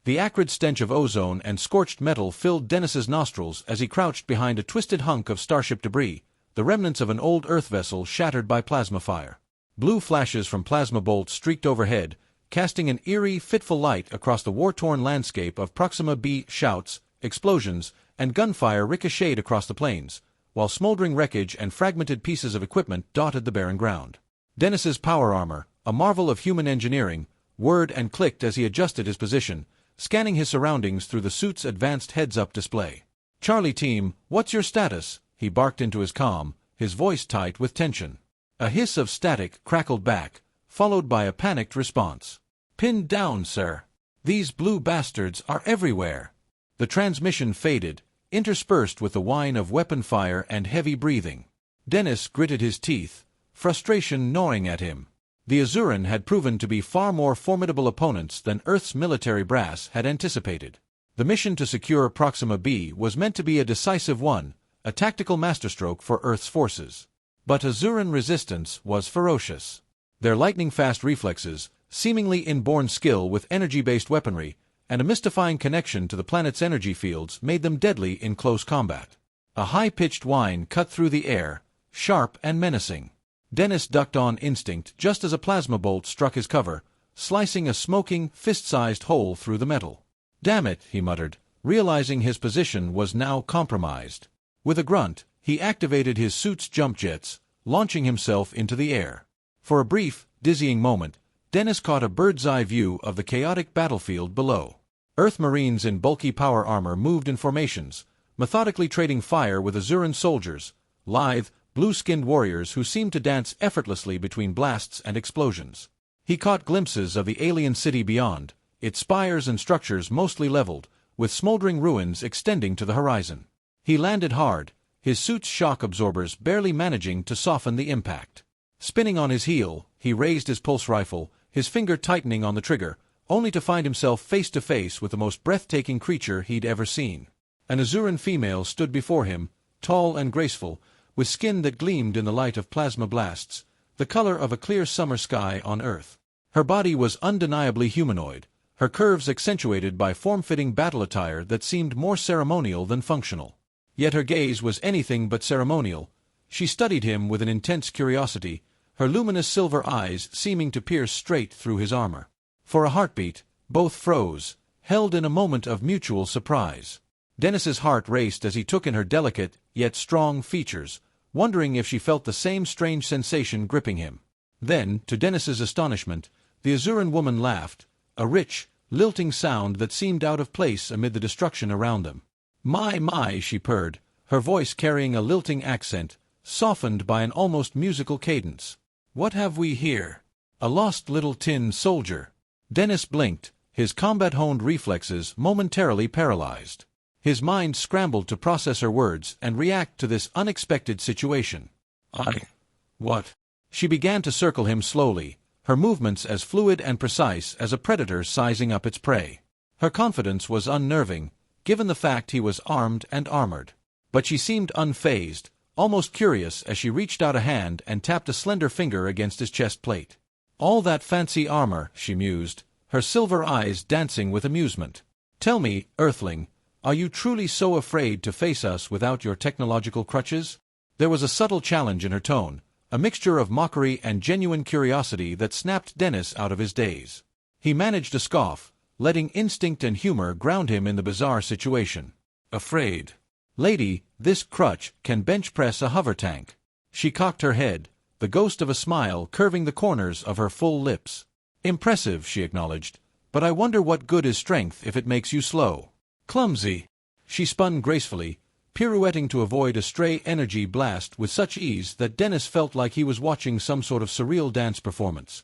The acrid stench of ozone and scorched metal filled Dennis's nostrils as he crouched behind a twisted hunk of starship debris, the remnants of an old Earth vessel shattered by plasma fire. Blue flashes from plasma bolts streaked overhead, casting an eerie, fitful light across the war-torn landscape of Proxima B. Shouts, explosions, and gunfire ricocheted across the plains, while smoldering wreckage and fragmented pieces of equipment dotted the barren ground. Dennis's power armor, a marvel of human engineering, whirred and clicked as he adjusted his position, scanning his surroundings through the suit's advanced heads-up display. "Charlie team, what's your status?" he barked into his comm, his voice tight with tension. A hiss of static crackled back, followed by a panicked response. "Pinned down, sir. These blue bastards are everywhere." The transmission faded, interspersed with the whine of weapon fire and heavy breathing. Dennis gritted his teeth, frustration gnawing at him. The Azuran had proven to be far more formidable opponents than Earth's military brass had anticipated. The mission to secure Proxima B was meant to be a decisive one, a tactical masterstroke for Earth's forces. But Azuran resistance was ferocious. Their lightning-fast reflexes, seemingly inborn skill with energy-based weaponry, and a mystifying connection to the planet's energy fields made them deadly in close combat. A high-pitched whine cut through the air, sharp and menacing. Dennis ducked on instinct just as a plasma bolt struck his cover, slicing a smoking, fist-sized hole through the metal. "Damn it," he muttered, realizing his position was now compromised. With a grunt, he activated his suit's jump jets, launching himself into the air. For a brief, dizzying moment, Dennis caught a bird's-eye view of the chaotic battlefield below. Earth Marines in bulky power armor moved in formations, methodically trading fire with Azuran soldiers, lithe, blue-skinned warriors who seemed to dance effortlessly between blasts and explosions. He caught glimpses of the alien city beyond, its spires and structures mostly leveled, with smoldering ruins extending to the horizon. He landed hard, his suit's shock absorbers barely managing to soften the impact. Spinning on his heel, he raised his pulse rifle, his finger tightening on the trigger, only to find himself face to face with the most breathtaking creature he'd ever seen. An Azuran female stood before him, tall and graceful, with skin that gleamed in the light of plasma blasts, the color of a clear summer sky on Earth. Her body was undeniably humanoid, her curves accentuated by form-fitting battle attire that seemed more ceremonial than functional. Yet her gaze was anything but ceremonial. She studied him with an intense curiosity, her luminous silver eyes seeming to pierce straight through his armor. For a heartbeat, both froze, held in a moment of mutual surprise. Dennis's heart raced as he took in her delicate, yet strong features, wondering if she felt the same strange sensation gripping him. Then, to Dennis's astonishment, the Azuran woman laughed, a rich, lilting sound that seemed out of place amid the destruction around them. My, she purred, her voice carrying a lilting accent, softened by an almost musical cadence. "What have we here?" "A lost little tin soldier." Dennis blinked, his combat-honed reflexes momentarily paralyzed. His mind scrambled to process her words and react to this unexpected situation. What?" She began to circle him slowly, her movements as fluid and precise as a predator sizing up its prey. Her confidence was unnerving, given the fact he was armed and armored. But she seemed unfazed, almost curious as she reached out a hand and tapped a slender finger against his chest plate. "All that fancy armor," she mused, her silver eyes dancing with amusement. "Tell me, Earthling, are you truly so afraid to face us without your technological crutches?" There was a subtle challenge in her tone, a mixture of mockery and genuine curiosity that snapped Dennis out of his daze. He managed a scoff, letting instinct and humor ground him in the bizarre situation. "Afraid? Lady, this crutch can bench-press a hover tank." She cocked her head, the ghost of a smile curving the corners of her full lips. "Impressive," she acknowledged, "but I wonder what good is strength if it makes you slow." "Clumsy." She spun gracefully, pirouetting to avoid a stray energy blast with such ease that Dennis felt like he was watching some sort of surreal dance performance.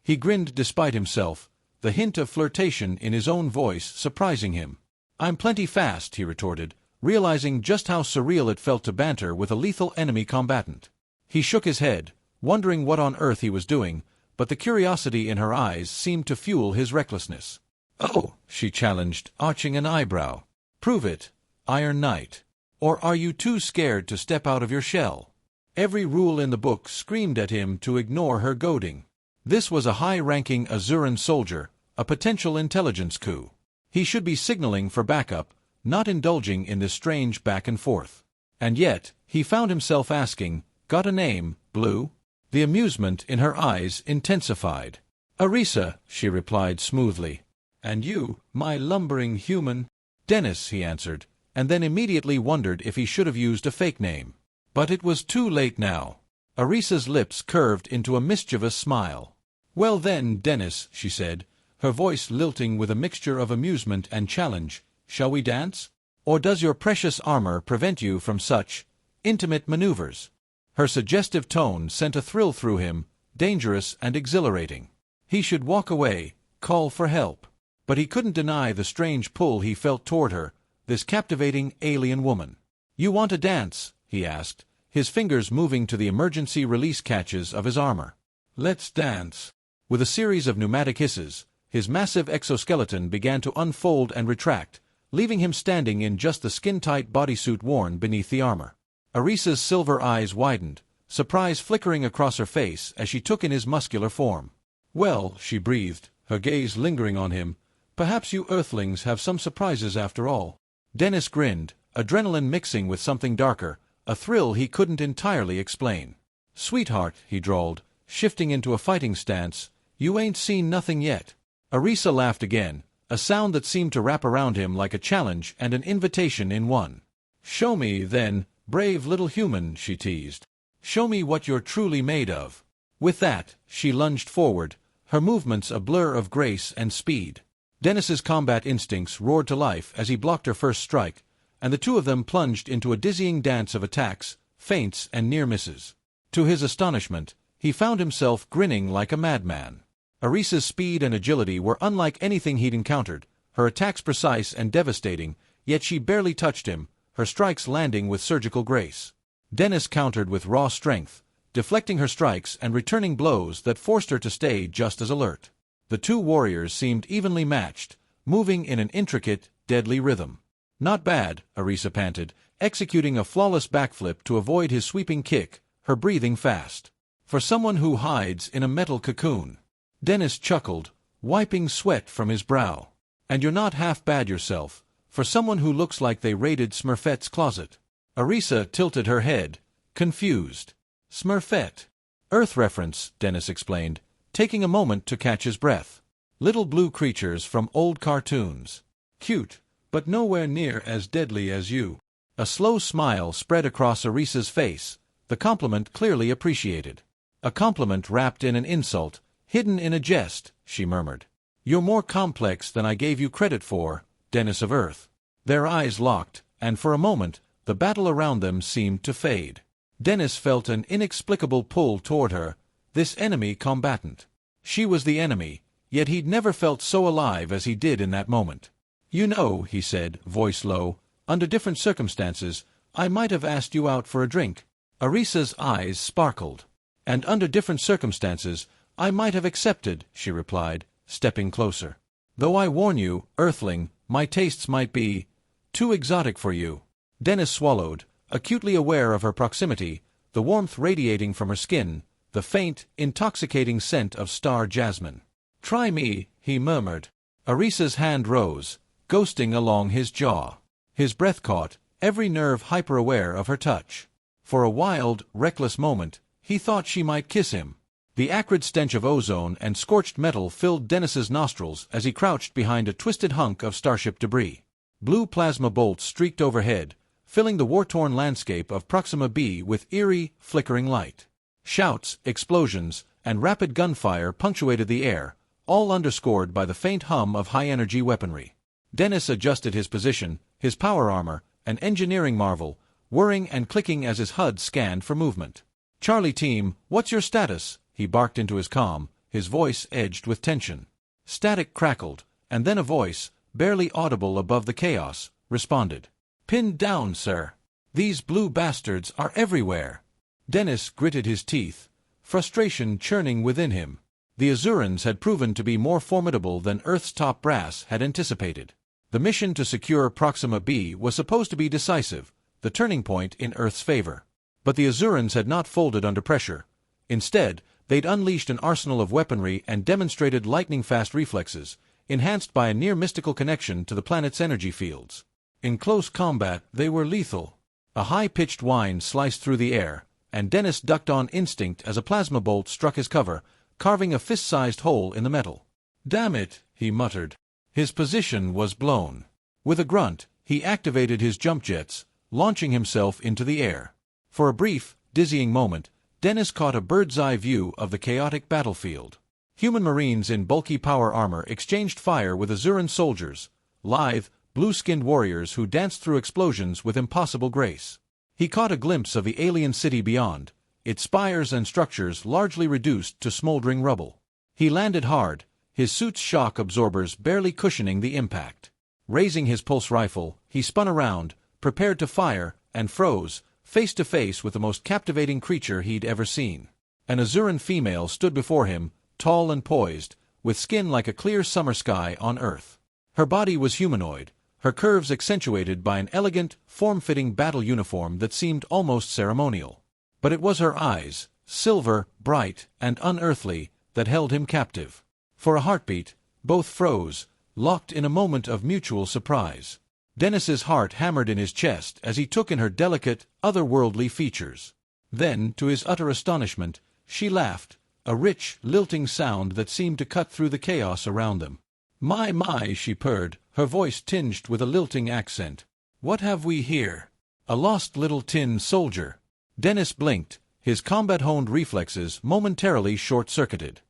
He grinned despite himself, the hint of flirtation in his own voice surprising him. "I'm plenty fast," he retorted, realizing just how surreal it felt to banter with a lethal enemy combatant. He shook his head, wondering what on earth he was doing, but the curiosity in her eyes seemed to fuel his recklessness. "Oh," she challenged, arching an eyebrow. "Prove it, Iron Knight. Or are you too scared to step out of your shell?" Every rule in the book screamed at him to ignore her goading. This was a high-ranking Azuran soldier, a potential intelligence coup. He should be signaling for backup, not indulging in this strange back and forth. And yet, he found himself asking, "Got a name, Blue?" The amusement in her eyes intensified. "Arisa," she replied smoothly. "And you, my lumbering human?" "Dennis," he answered, and then immediately wondered if he should have used a fake name. But it was too late now. Arisa's lips curved into a mischievous smile. "Well then, Dennis," she said, her voice lilting with a mixture of amusement and challenge, "shall we dance? Or does your precious armor prevent you from such intimate maneuvers?" Her suggestive tone sent a thrill through him, dangerous and exhilarating. He should walk away, call for help. But he couldn't deny the strange pull he felt toward her, this captivating alien woman. "You want to dance?" he asked, his fingers moving to the emergency release catches of his armor. "Let's dance." With a series of pneumatic hisses, his massive exoskeleton began to unfold and retract, leaving him standing in just the skin-tight bodysuit worn beneath the armor. Arisa's silver eyes widened, surprise flickering across her face as she took in his muscular form. "Well," she breathed, her gaze lingering on him, "perhaps you Earthlings have some surprises after all." Dennis grinned, adrenaline mixing with something darker, a thrill he couldn't entirely explain. "Sweetheart," he drawled, shifting into a fighting stance, "you ain't seen nothing yet." Arisa laughed again, a sound that seemed to wrap around him like a challenge and an invitation in one. "Show me, then, brave little human," she teased. "Show me what you're truly made of." With that, she lunged forward, her movements a blur of grace and speed. Dennis's combat instincts roared to life as he blocked her first strike, and the two of them plunged into a dizzying dance of attacks, feints, and near misses. To his astonishment, he found himself grinning like a madman. Arisa's speed and agility were unlike anything he'd encountered, her attacks precise and devastating, yet she barely touched him, her strikes landing with surgical grace. Dennis countered with raw strength, deflecting her strikes and returning blows that forced her to stay just as alert. The two warriors seemed evenly matched, moving in an intricate, deadly rhythm. "Not bad," Arisa panted, executing a flawless backflip to avoid his sweeping kick, her breathing fast. "For someone who hides in a metal cocoon." Dennis chuckled, wiping sweat from his brow. "And you're not half bad yourself, for someone who looks like they raided Smurfette's closet." Arisa tilted her head, confused. "Smurfette." "Earth reference," Dennis explained, taking a moment to catch his breath. "Little blue creatures from old cartoons. Cute, but nowhere near as deadly as you." A slow smile spread across Arisa's face, the compliment clearly appreciated. A compliment wrapped in an insult, hidden in a jest, she murmured. "You're more complex than I gave you credit for, Dennis of Earth." Their eyes locked, and for a moment, the battle around them seemed to fade. Dennis felt an inexplicable pull toward her, this enemy combatant. She was the enemy, yet he'd never felt so alive as he did in that moment. "You know," he said, voice low, "under different circumstances, I might have asked you out for a drink." Arisa's eyes sparkled. "And under different circumstances, I might have accepted," she replied, stepping closer. "Though I warn you, Earthling, my tastes might be too exotic for you." Dennis swallowed, acutely aware of her proximity, the warmth radiating from her skin, the faint, intoxicating scent of star jasmine. "Try me," he murmured. Arisa's hand rose, ghosting along his jaw. His breath caught, every nerve hyper-aware of her touch. For a wild, reckless moment, he thought she might kiss him. The acrid stench of ozone and scorched metal filled Dennis's nostrils as he crouched behind a twisted hunk of starship debris. Blue plasma bolts streaked overhead, filling the war-torn landscape of Proxima B with eerie, flickering light. Shouts, explosions, and rapid gunfire punctuated the air, all underscored by the faint hum of high-energy weaponry. Dennis adjusted his position, his power armor, an engineering marvel, whirring and clicking as his HUD scanned for movement. "Charlie team, what's your status?" he barked into his comm, his voice edged with tension. Static crackled, and then a voice, barely audible above the chaos, responded. "Pinned down, sir. These blue bastards are everywhere." Dennis gritted his teeth, frustration churning within him. The Azurans had proven to be more formidable than Earth's top brass had anticipated. The mission to secure Proxima B was supposed to be decisive, the turning point in Earth's favor. But the Azurans had not folded under pressure. Instead, they'd unleashed an arsenal of weaponry and demonstrated lightning-fast reflexes, enhanced by a near-mystical connection to the planet's energy fields. In close combat, they were lethal. A high-pitched whine sliced through the air, and Dennis ducked on instinct as a plasma bolt struck his cover, carving a fist-sized hole in the metal. "Damn it," he muttered. His position was blown. With a grunt, he activated his jump jets, launching himself into the air. For a brief, dizzying moment, Dennis caught a bird's-eye view of the chaotic battlefield. Human Marines in bulky power armor exchanged fire with Azuran soldiers, lithe, blue-skinned warriors who danced through explosions with impossible grace. He caught a glimpse of the alien city beyond, its spires and structures largely reduced to smoldering rubble. He landed hard, his suit's shock absorbers barely cushioning the impact. Raising his pulse rifle, he spun around, prepared to fire, and froze, face to face with the most captivating creature he'd ever seen. An Azuran female stood before him, tall and poised, with skin like a clear summer sky on Earth. Her body was humanoid, her curves accentuated by an elegant, form-fitting battle uniform that seemed almost ceremonial. But it was her eyes, silver, bright, and unearthly, that held him captive. For a heartbeat, both froze, locked in a moment of mutual surprise. Dennis's heart hammered in his chest as he took in her delicate, otherworldly features. Then, to his utter astonishment, she laughed, a rich, lilting sound that seemed to cut through the chaos around them. My, she purred, her voice tinged with a lilting accent. "What have we here? A lost little tin soldier." Dennis blinked, his combat-honed reflexes momentarily short-circuited.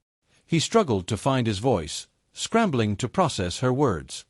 He struggled to find his voice, scrambling to process her words.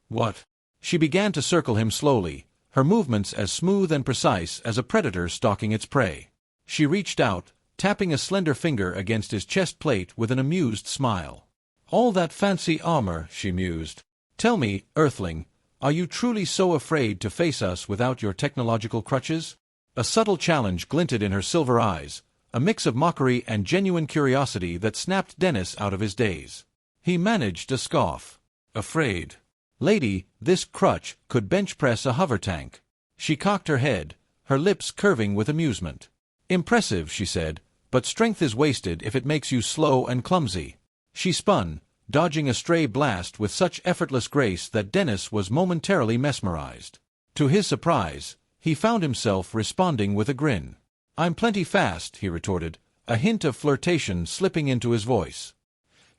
What?" She began to circle him slowly, her movements as smooth and precise as a predator stalking its prey. She reached out, tapping a slender finger against his chest plate with an amused smile. "All that fancy armor," she mused. "Tell me, Earthling, are you truly so afraid to face us without your technological crutches?" A subtle challenge glinted in her silver eyes, a mix of mockery and genuine curiosity that snapped Dennis out of his daze. He managed a scoff. "Afraid? Lady, this crutch could bench-press a hover tank." She cocked her head, her lips curving with amusement. "Impressive," she said, "but strength is wasted if it makes you slow and clumsy." She spun, dodging a stray blast with such effortless grace that Dennis was momentarily mesmerized. To his surprise, he found himself responding with a grin. "I'm plenty fast," he retorted, a hint of flirtation slipping into his voice.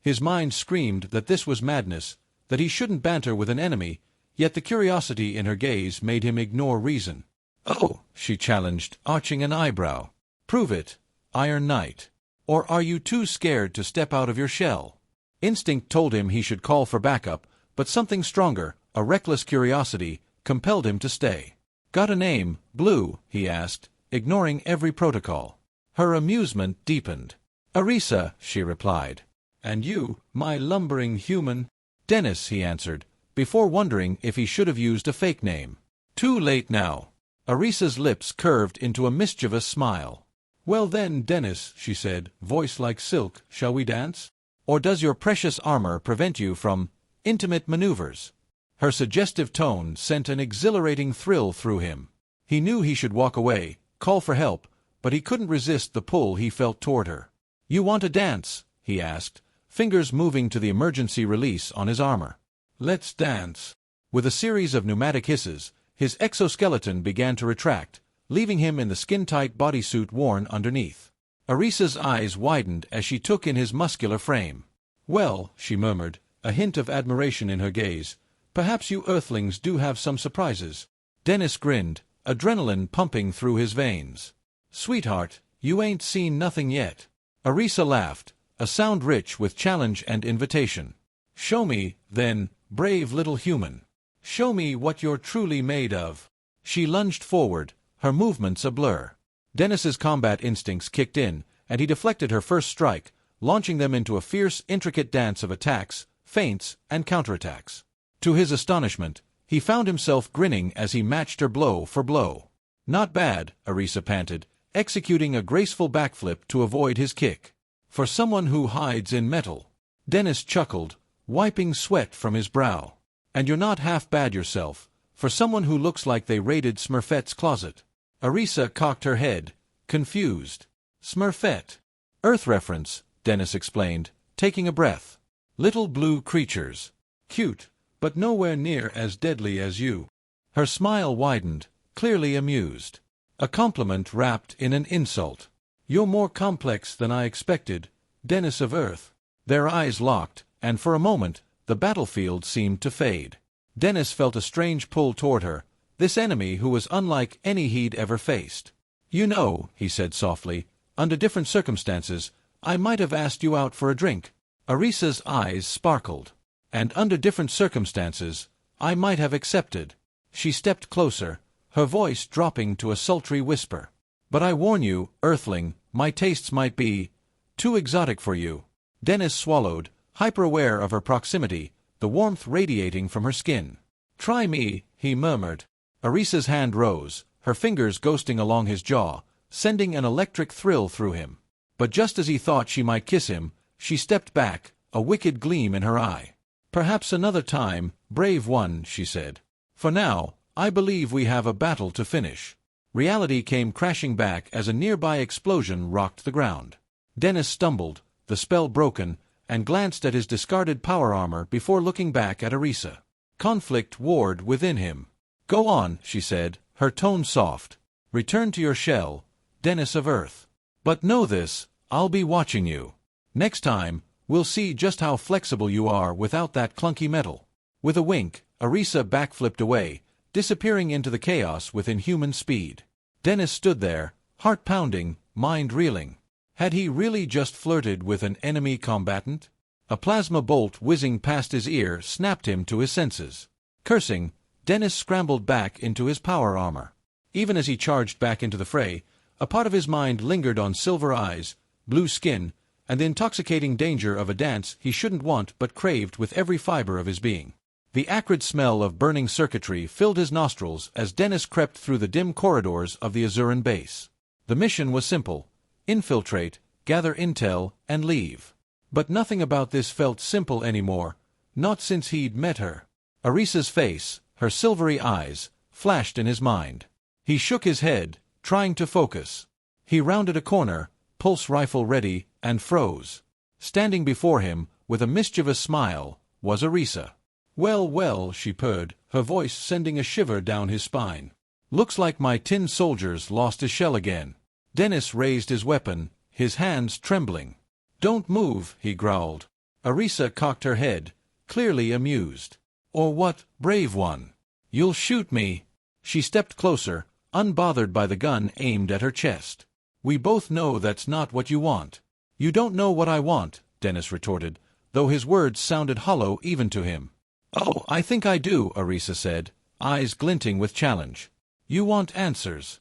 His mind screamed that this was madness, that he shouldn't banter with an enemy, yet the curiosity in her gaze made him ignore reason. "Oh," she challenged, arching an eyebrow. "Prove it, Iron Knight. Or are you too scared to step out of your shell?" Instinct told him he should call for backup, but something stronger, a reckless curiosity, compelled him to stay. "Got a name, Blue?" he asked, ignoring every protocol. Her amusement deepened. "Arisa," she replied. "And you, my lumbering human?" "Dennis," he answered, before wondering if he should have used a fake name. "Too late now." Arisa's lips curved into a mischievous smile. "Well then, Dennis," she said, voice like silk, "shall we dance? Or does your precious armor prevent you from intimate maneuvers?" Her suggestive tone sent an exhilarating thrill through him. He knew he should walk away, call for help, but he couldn't resist the pull he felt toward her. "You want to dance?" he asked, fingers moving to the emergency release on his armor. "Let's dance." With a series of pneumatic hisses, his exoskeleton began to retract, leaving him in the skin-tight bodysuit worn underneath. Arisa's eyes widened as she took in his muscular frame. "Well," she murmured, a hint of admiration in her gaze, "perhaps you Earthlings do have some surprises." Dennis grinned, adrenaline pumping through his veins. "Sweetheart, you ain't seen nothing yet." Arisa laughed, a sound rich with challenge and invitation. "Show me, then, brave little human. Show me what you're truly made of." She lunged forward, her movements a blur. Dennis's combat instincts kicked in, and he deflected her first strike, launching them into a fierce, intricate dance of attacks, feints, and counterattacks. To his astonishment, he found himself grinning as he matched her blow for blow. "Not bad," Arisa panted, executing a graceful backflip to avoid his kick. "For someone who hides in metal." Dennis chuckled, wiping sweat from his brow. "And you're not half bad yourself, for someone who looks like they raided Smurfette's closet." Arisa cocked her head, confused. "Smurfette." "Earth reference," Dennis explained, taking a breath. Little blue creatures. Cute, but nowhere near as deadly as you. Her smile widened, clearly amused. A compliment wrapped in an insult. You're more complex than I expected, Dennis of Earth. Their eyes locked, and for a moment, the battlefield seemed to fade. Dennis felt a strange pull toward her, this enemy who was unlike any he'd ever faced. You know, he said softly, under different circumstances, I might have asked you out for a drink. Arisa's eyes sparkled. And under different circumstances, I might have accepted. She stepped closer, her voice dropping to a sultry whisper. But I warn you, Earthling, my tastes might be too exotic for you. Dennis swallowed, hyper-aware of her proximity, the warmth radiating from her skin. Try me, he murmured. Arisa's hand rose, her fingers ghosting along his jaw, sending an electric thrill through him. But just as he thought she might kiss him, she stepped back, a wicked gleam in her eye. Perhaps another time, brave one, she said. For now, I believe we have a battle to finish. Reality came crashing back as a nearby explosion rocked the ground. Dennis stumbled, the spell broken, and glanced at his discarded power armor before looking back at Arisa. Conflict warred within him. Go on, she said, her tone soft. Return to your shell, Dennis of Earth. But know this, I'll be watching you. Next time, we'll see just how flexible you are without that clunky metal. With a wink, Arisa backflipped away, disappearing into the chaos with inhuman speed. Dennis stood there, heart pounding, mind reeling. Had he really just flirted with an enemy combatant? A plasma bolt whizzing past his ear snapped him to his senses. Cursing, Dennis scrambled back into his power armor. Even as he charged back into the fray, a part of his mind lingered on silver eyes, blue skin, and the intoxicating danger of a dance he shouldn't want but craved with every fiber of his being. The acrid smell of burning circuitry filled his nostrils as Dennis crept through the dim corridors of the Azuran base. The mission was simple: infiltrate, gather intel, and leave. But nothing about this felt simple anymore, not since he'd met her. Arisa's face, her silvery eyes, flashed in his mind. He shook his head, trying to focus. He rounded a corner, pulse rifle ready, and froze. Standing before him, with a mischievous smile, was Arisa. Well, well, she purred, her voice sending a shiver down his spine. Looks like my tin soldier's lost his shell again. Dennis raised his weapon, his hands trembling. Don't move, he growled. Arisa cocked her head, clearly amused. Or what, brave one? You'll shoot me. She stepped closer, unbothered by the gun aimed at her chest. We both know that's not what you want. You don't know what I want, Dennis retorted, though his words sounded hollow even to him. Oh, I think I do, Arisa said, eyes glinting with challenge. You want answers.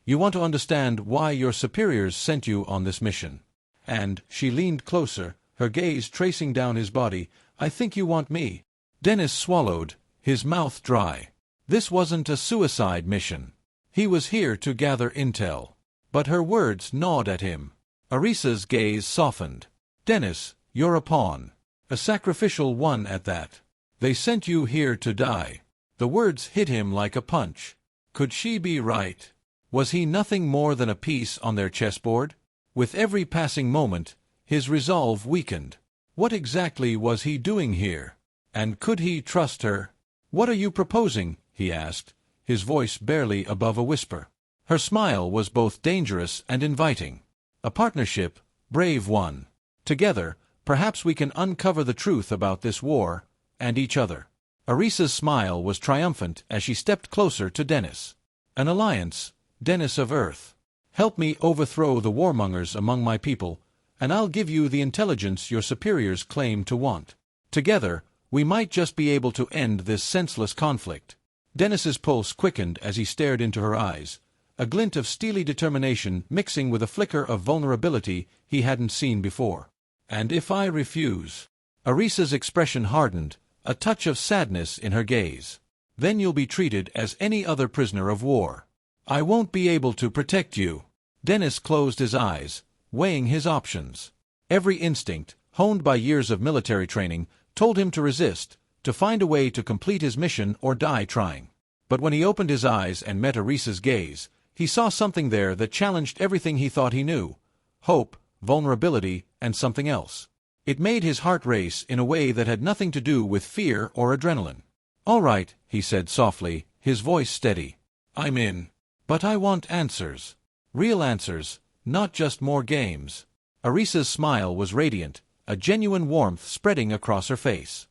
You want to understand why your superiors sent you on this mission. And, she leaned closer, her gaze tracing down his body, I think you want me. Dennis swallowed, his mouth dry. This wasn't a suicide mission. He was here to gather intel. But her words gnawed at him. Arisa's gaze softened. Dennis, you're a pawn. A sacrificial one at that. They sent you here to die. The words hit him like a punch. Could she be right? Was he nothing more than a piece on their chessboard? With every passing moment, his resolve weakened. What exactly was he doing here? And could he trust her? What are you proposing? He asked, his voice barely above a whisper. Her smile was both dangerous and inviting. A partnership, brave one. Together, perhaps we can uncover the truth about this war, and each other. Arisa's smile was triumphant as she stepped closer to Dennis. An alliance, Dennis of Earth. Help me overthrow the warmongers among my people, and I'll give you the intelligence your superiors claim to want. Together, we might just be able to end this senseless conflict. Dennis's pulse quickened as he stared into her eyes, a glint of steely determination mixing with a flicker of vulnerability he hadn't seen before. And if I refuse? Arisa's expression hardened, a touch of sadness in her gaze. Then you'll be treated as any other prisoner of war. I won't be able to protect you. Dennis closed his eyes, weighing his options. Every instinct, honed by years of military training, told him to resist, to find a way to complete his mission or die trying. But when he opened his eyes and met Arisa's gaze, he saw something there that challenged everything he thought he knew. Hope, vulnerability, and something else. It made his heart race in a way that had nothing to do with fear or adrenaline. "All right," he said softly, his voice steady. "I'm in. But I want answers. Real answers, not just more games." Arisa's smile was radiant, a genuine warmth spreading across her face.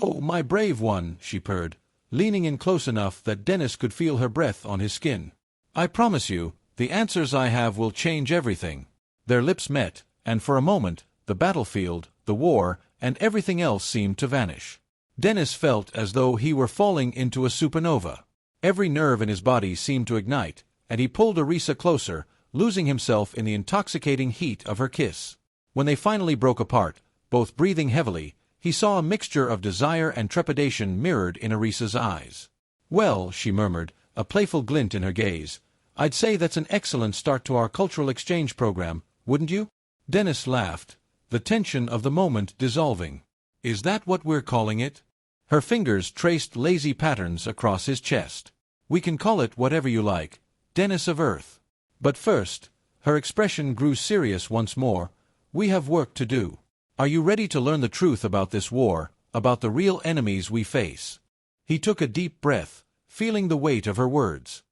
"Oh, my brave one," she purred, leaning in close enough that Dennis could feel her breath on his skin. "I promise you, the answers I have will change everything." Their lips met, and for a moment, the battlefield, the war, and everything else seemed to vanish. Dennis felt as though he were falling into a supernova. Every nerve in his body seemed to ignite, and he pulled Arisa closer, losing himself in the intoxicating heat of her kiss. When they finally broke apart, both breathing heavily, he saw a mixture of desire and trepidation mirrored in Arisa's eyes. "Well," she murmured, a playful glint in her gaze, "I'd say that's an excellent start to our cultural exchange program, wouldn't you?" Dennis laughed, the tension of the moment dissolving. "Is that what we're calling it?" Her fingers traced lazy patterns across his chest. "We can call it whatever you like, Dennis of Earth. But first," her expression grew serious once more, "we have work to do. Are you ready to learn the truth about this war, about the real enemies we face?" He took a deep breath, feeling the weight of her words.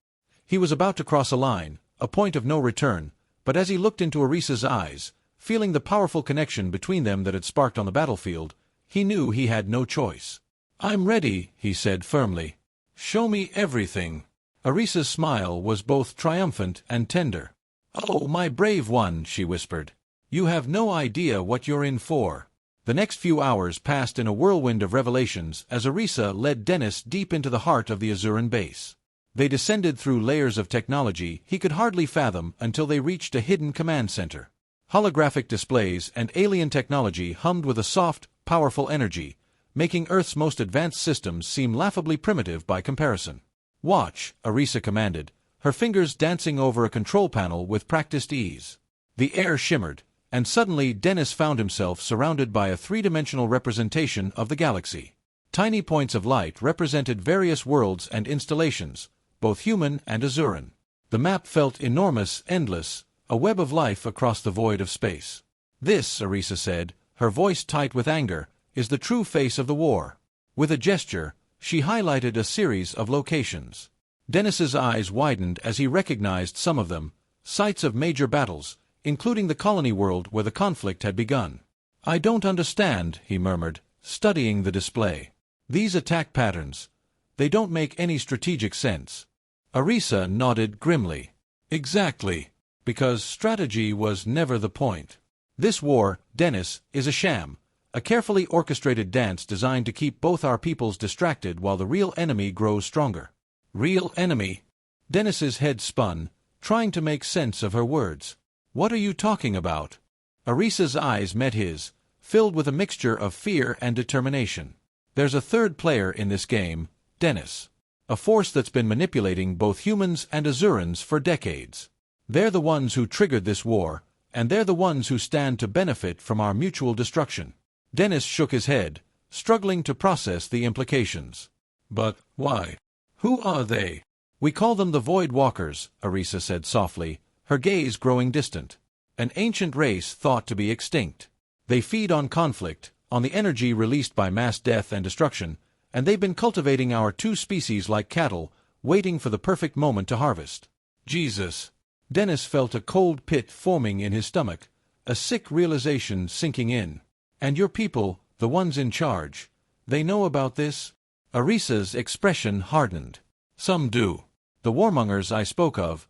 He was about to cross a line, a point of no return, but as he looked into Arisa's eyes, feeling the powerful connection between them that had sparked on the battlefield, he knew he had no choice. "I'm ready," he said firmly. "Show me everything." Arisa's smile was both triumphant and tender. "Oh, my brave one," she whispered. "You have no idea what you're in for." The next few hours passed in a whirlwind of revelations as Arisa led Dennis deep into the heart of the Azuran base. They descended through layers of technology he could hardly fathom until they reached a hidden command center. Holographic displays and alien technology hummed with a soft, powerful energy, making Earth's most advanced systems seem laughably primitive by comparison. "Watch," Arisa commanded, her fingers dancing over a control panel with practiced ease. The air shimmered, and suddenly Dennis found himself surrounded by a three-dimensional representation of the galaxy. Tiny points of light represented various worlds and installations, both human and Azuran. The map felt enormous, endless, a web of life across the void of space. "This," Arisa said, her voice tight with anger, "is the true face of the war." With a gesture, she highlighted a series of locations. Dennis's eyes widened as he recognized some of them, sites of major battles, including the colony world where the conflict had begun. "I don't understand," he murmured, studying the display. "These attack patterns. They don't make any strategic sense." Arisa nodded grimly. "Exactly. Because strategy was never the point. This war, Dennis, is a sham, a carefully orchestrated dance designed to keep both our peoples distracted while the real enemy grows stronger." "Real enemy?" Dennis's head spun, trying to make sense of her words. "What are you talking about?" Arisa's eyes met his, filled with a mixture of fear and determination. "There's a third player in this game, Dennis. A force that's been manipulating both humans and Azurans for decades. They're the ones who triggered this war, and they're the ones who stand to benefit from our mutual destruction." Dennis shook his head, struggling to process the implications. "But why? Who are they?" "We call them the Void Walkers," Arisa said softly, her gaze growing distant. "An ancient race thought to be extinct. They feed on conflict, on the energy released by mass death and destruction, and they've been cultivating our two species like cattle, waiting for the perfect moment to harvest." "Jesus." Dennis felt a cold pit forming in his stomach, a sick realization sinking in. "And your people, the ones in charge, they know about this?" Arisa's expression hardened. "Some do. The warmongers I spoke of,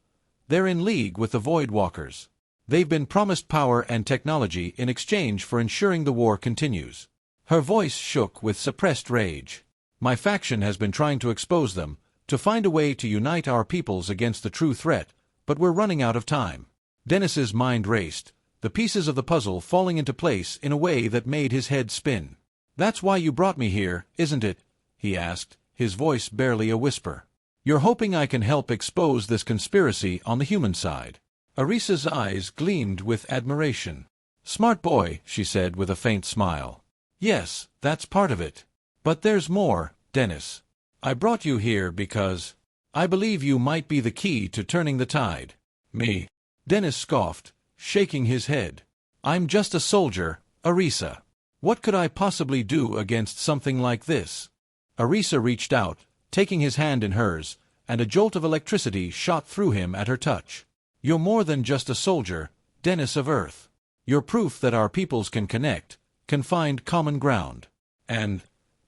they're in league with the Void Walkers. They've been promised power and technology in exchange for ensuring the war continues." Her voice shook with suppressed rage. "My faction has been trying to expose them, to find a way to unite our peoples against the true threat, but we're running out of time." Dennis's mind raced, the pieces of the puzzle falling into place in a way that made his head spin. "That's why you brought me here, isn't it?" he asked, his voice barely a whisper. "You're hoping I can help expose this conspiracy on the human side." Arisa's eyes gleamed with admiration. "Smart boy," she said with a faint smile. "Yes, that's part of it. But there's more, Dennis. I brought you here because I believe you might be the key to turning the tide." "Me?" Dennis scoffed, shaking his head. "I'm just a soldier, Arisa. What could I possibly do against something like this? Arisa reached out, taking his hand in hers, and a jolt of electricity shot through him at her touch. You're more than just a soldier, Dennis of Earth. You're proof that our peoples can connect, can find common ground. And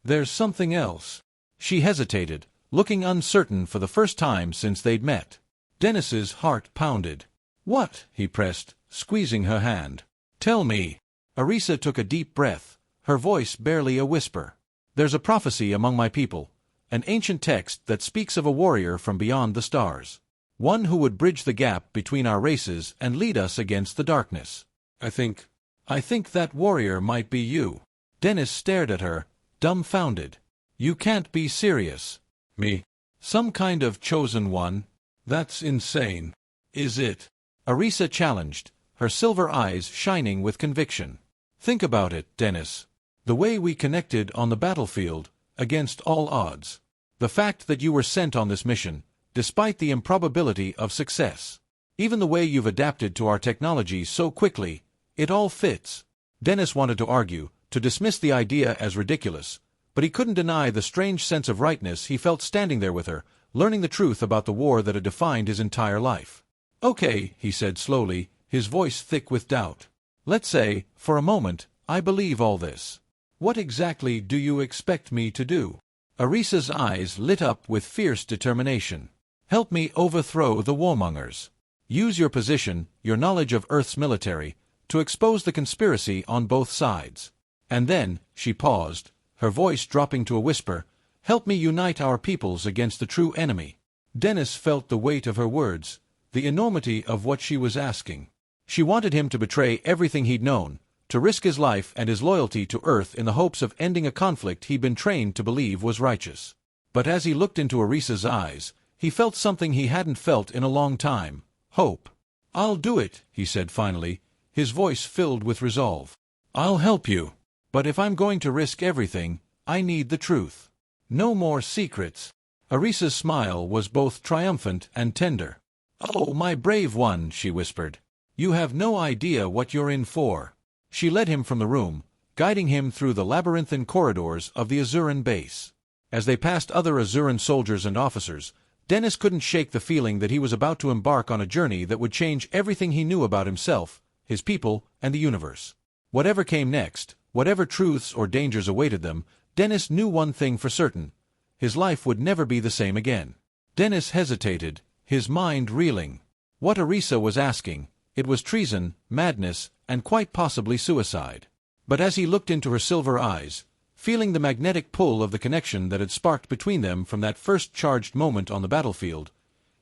there's something else. She hesitated, looking uncertain for the first time since they'd met. Dennis's heart pounded. What? He pressed, squeezing her hand. Tell me. Arisa took a deep breath, her voice barely a whisper. There's a prophecy among my people, an ancient text that speaks of a warrior from beyond the stars. One who would bridge the gap between our races and lead us against the darkness. I think that warrior might be you. Dennis stared at her, dumbfounded. You can't be serious. Me? Some kind of chosen one? That's insane. Is it? Arisa challenged, her silver eyes shining with conviction. Think about it, Dennis. The way we connected on the battlefield, against all odds. The fact that you were sent on this mission, despite the improbability of success. Even the way you've adapted to our technology so quickly, it all fits. Dennis wanted to argue, to dismiss the idea as ridiculous, but he couldn't deny the strange sense of rightness he felt standing there with her, learning the truth about the war that had defined his entire life. Okay, he said slowly, his voice thick with doubt. Let's say, for a moment, I believe all this. What exactly do you expect me to do? Arisa's eyes lit up with fierce determination. Help me overthrow the warmongers. Use your position, your knowledge of Earth's military, to expose the conspiracy on both sides. And then, she paused, her voice dropping to a whisper, help me unite our peoples against the true enemy. Dennis felt the weight of her words, the enormity of what she was asking. She wanted him to betray everything he'd known, to risk his life and his loyalty to Earth in the hopes of ending a conflict he'd been trained to believe was righteous. But as he looked into Arisa's eyes, he felt something he hadn't felt in a long time, hope. I'll do it, he said finally, his voice filled with resolve. I'll help you. But if I'm going to risk everything, I need the truth. No more secrets. Arisa's smile was both triumphant and tender. Oh, my brave one, she whispered. You have no idea what you're in for. She led him from the room, guiding him through the labyrinthine corridors of the Azuran base. As they passed other Azuran soldiers and officers, Dennis couldn't shake the feeling that he was about to embark on a journey that would change everything he knew about himself, his people, and the universe. Whatever came next, whatever truths or dangers awaited them, Dennis knew one thing for certain. His life would never be the same again. Dennis hesitated, his mind reeling. What Arisa was asking, it was treason, madness, and quite possibly suicide. But as he looked into her silver eyes, feeling the magnetic pull of the connection that had sparked between them from that first charged moment on the battlefield,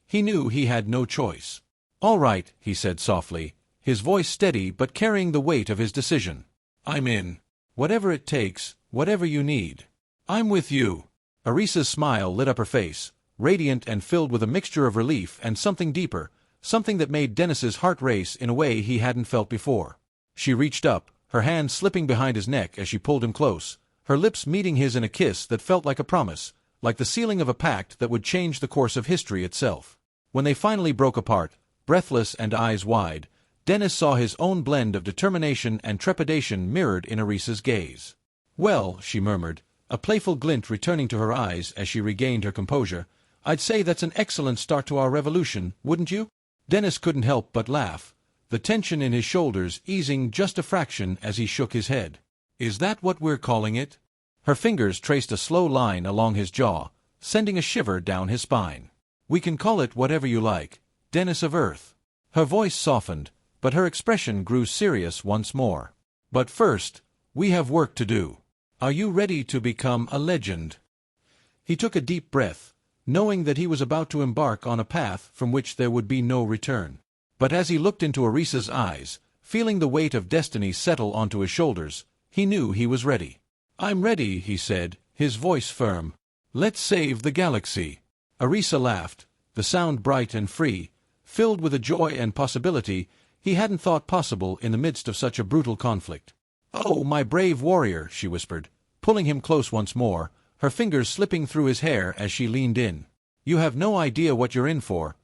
he knew he had no choice. All right, he said softly, his voice steady but carrying the weight of his decision. I'm in. Whatever it takes, whatever you need. I'm with you. Arisa's smile lit up her face, radiant and filled with a mixture of relief and something deeper, something that made Dennis's heart race in a way he hadn't felt before. She reached up, her hand slipping behind his neck as she pulled him close, her lips meeting his in a kiss that felt like a promise, like the sealing of a pact that would change the course of history itself. When they finally broke apart, breathless and eyes wide, Dennis saw his own blend of determination and trepidation mirrored in Arisa's gaze. Well, she murmured, a playful glint returning to her eyes as she regained her composure, I'd say that's an excellent start to our revolution, wouldn't you? Dennis couldn't help but laugh, the tension in his shoulders easing just a fraction as he shook his head. Is that what we're calling it? Her fingers traced a slow line along his jaw, sending a shiver down his spine. We can call it whatever you like, Dennis of Earth. Her voice softened, but her expression grew serious once more. But first, we have work to do. Are you ready to become a legend? He took a deep breath, knowing that he was about to embark on a path from which there would be no return. But as he looked into Arisa's eyes, feeling the weight of destiny settle onto his shoulders, he knew he was ready. I'm ready, he said, his voice firm. Let's save the galaxy. Arisa laughed, the sound bright and free, filled with a joy and possibility he hadn't thought possible in the midst of such a brutal conflict. Oh, my brave warrior, she whispered, pulling him close once more, her fingers slipping through his hair as she leaned in. You have no idea what you're in for,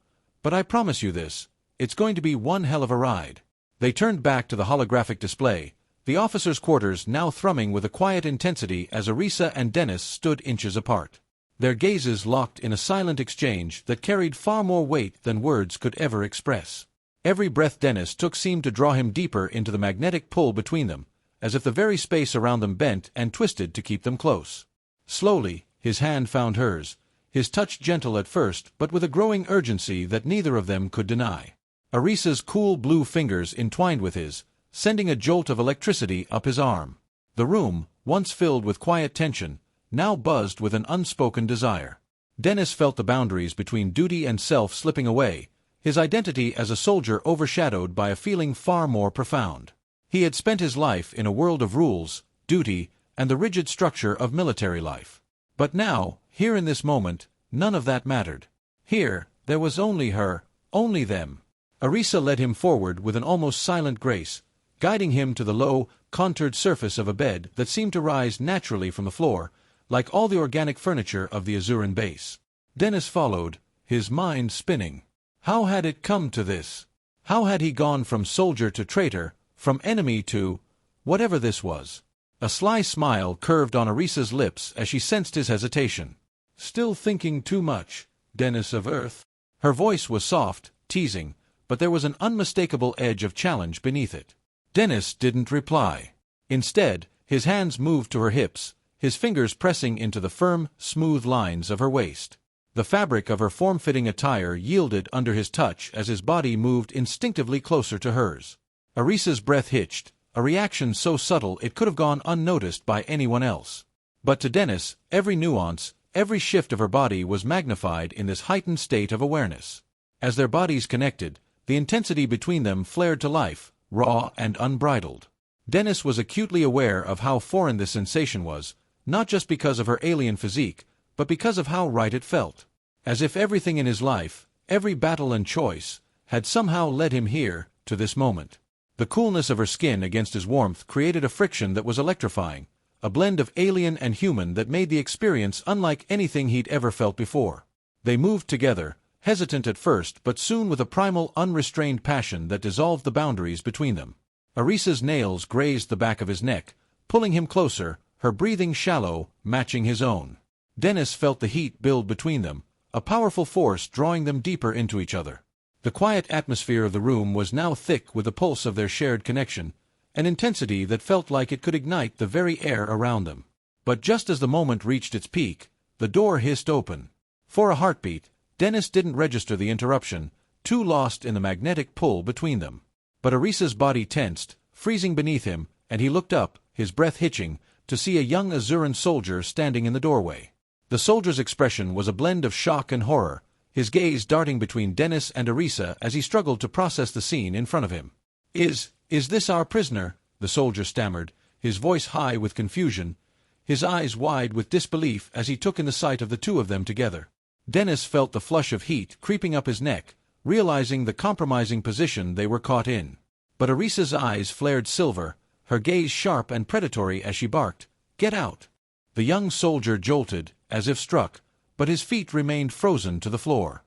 but I promise you this, it's going to be one hell of a ride. They turned back to the holographic display, the officers' quarters now thrumming with a quiet intensity as Arisa and Dennis stood inches apart. Their gazes locked in a silent exchange that carried far more weight than words could ever express. Every breath Dennis took seemed to draw him deeper into the magnetic pull between them, as if the very space around them bent and twisted to keep them close. Slowly, his hand found hers, his touch gentle at first but with a growing urgency that neither of them could deny. Arisa's cool blue fingers entwined with his, sending a jolt of electricity up his arm. The room, once filled with quiet tension, now buzzed with an unspoken desire. Dennis felt the boundaries between duty and self slipping away, his identity as a soldier overshadowed by a feeling far more profound. He had spent his life in a world of rules, duty, and the rigid structure of military life. But now, here in this moment, none of that mattered. Here, there was only her, only them. Arisa led him forward with an almost silent grace, guiding him to the low, contoured surface of a bed that seemed to rise naturally from the floor, like all the organic furniture of the Azuran base. Dennis followed, his mind spinning. How had it come to this? How had he gone from soldier to traitor, from enemy to whatever this was? A sly smile curved on Arisa's lips as she sensed his hesitation. Still thinking too much, Dennis of Earth? Her voice was soft, teasing, but there was an unmistakable edge of challenge beneath it. Dennis didn't reply. Instead, his hands moved to her hips, his fingers pressing into the firm, smooth lines of her waist. The fabric of her form-fitting attire yielded under his touch as his body moved instinctively closer to hers. Arisa's breath hitched, a reaction so subtle it could have gone unnoticed by anyone else. But to Dennis, every nuance, every shift of her body was magnified in this heightened state of awareness. As their bodies connected, the intensity between them flared to life, raw and unbridled. Dennis was acutely aware of how foreign this sensation was, not just because of her alien physique, but because of how right it felt. As if everything in his life, every battle and choice, had somehow led him here, to this moment. The coolness of her skin against his warmth created a friction that was electrifying, a blend of alien and human that made the experience unlike anything he'd ever felt before. They moved together, hesitant at first but soon with a primal, unrestrained passion that dissolved the boundaries between them. Arisa's nails grazed the back of his neck, pulling him closer, her breathing shallow, matching his own. Dennis felt the heat build between them, a powerful force drawing them deeper into each other. The quiet atmosphere of the room was now thick with the pulse of their shared connection, an intensity that felt like it could ignite the very air around them. But just as the moment reached its peak, the door hissed open. For a heartbeat, Dennis didn't register the interruption, too lost in the magnetic pull between them. But Arisa's body tensed, freezing beneath him, and he looked up, his breath hitching, to see a young Azuran soldier standing in the doorway. The soldier's expression was a blend of shock and horror, his gaze darting between Dennis and Arisa as he struggled to process the scene in front of him. Is this our prisoner?" the soldier stammered, his voice high with confusion, his eyes wide with disbelief as he took in the sight of the two of them together. Dennis felt the flush of heat creeping up his neck, realizing the compromising position they were caught in. But Arisa's eyes flared silver, her gaze sharp and predatory as she barked, "Get out!" The young soldier jolted, as if struck, but his feet remained frozen to the floor.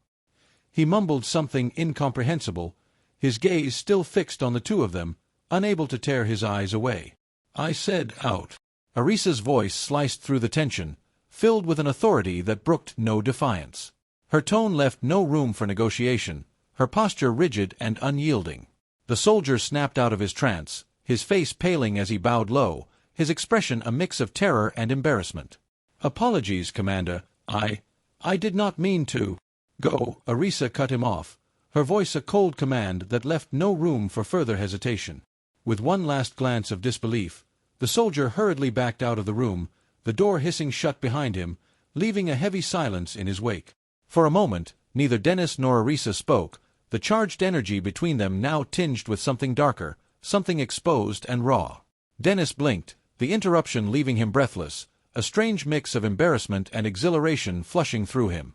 He mumbled something incomprehensible, his gaze still fixed on the two of them, unable to tear his eyes away. "I said out." Arisa's voice sliced through the tension, filled with an authority that brooked no defiance. Her tone left no room for negotiation, her posture rigid and unyielding. The soldier snapped out of his trance, his face paling as he bowed low, his expression a mix of terror and embarrassment. "Apologies, Commander. I did not mean to." "Go," Arisa cut him off, her voice a cold command that left no room for further hesitation. With one last glance of disbelief, the soldier hurriedly backed out of the room, the door hissing shut behind him, leaving a heavy silence in his wake. For a moment, neither Dennis nor Arisa spoke, the charged energy between them now tinged with something darker, something exposed and raw. Dennis blinked, the interruption leaving him breathless, a strange mix of embarrassment and exhilaration flushing through him.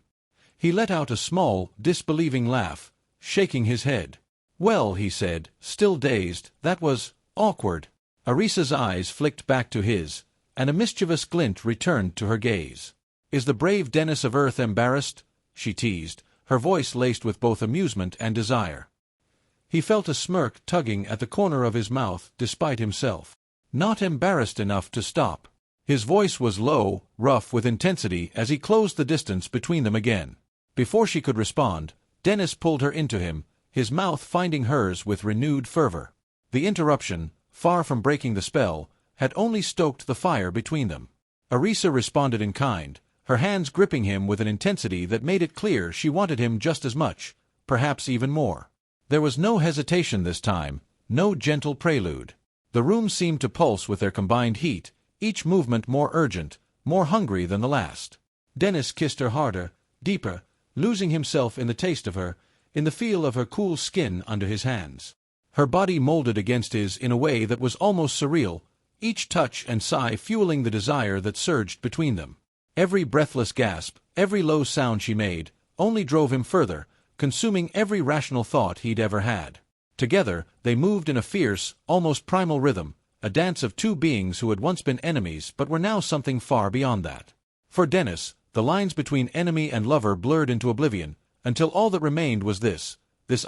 He let out a small, disbelieving laugh, shaking his head. "Well," he said, still dazed, "that was awkward." Arisa's eyes flicked back to his, and a mischievous glint returned to her gaze. "Is the brave Dennis of Earth embarrassed?" she teased, her voice laced with both amusement and desire. He felt a smirk tugging at the corner of his mouth despite himself. not embarrassed enough to stop. His voice was low, rough with intensity as he closed the distance between them again. Before she could respond, Dennis pulled her into him, his mouth finding hers with renewed fervor. The interruption, far from breaking the spell, had only stoked the fire between them. Arisa responded in kind, her hands gripping him with an intensity that made it clear she wanted him just as much, perhaps even more. There was no hesitation this time, no gentle prelude. The room seemed to pulse with their combined heat, each movement more urgent, more hungry than the last. Dennis kissed her harder, deeper, losing himself in the taste of her, in the feel of her cool skin under his hands. Her body molded against his in a way that was almost surreal, each touch and sigh fueling the desire that surged between them. Every breathless gasp, every low sound she made, only drove him further, consuming every rational thought he'd ever had. Together, they moved in a fierce, almost primal rhythm, a dance of two beings who had once been enemies but were now something far beyond that. For Dennis, the lines between enemy and lover blurred into oblivion, until all that remained was this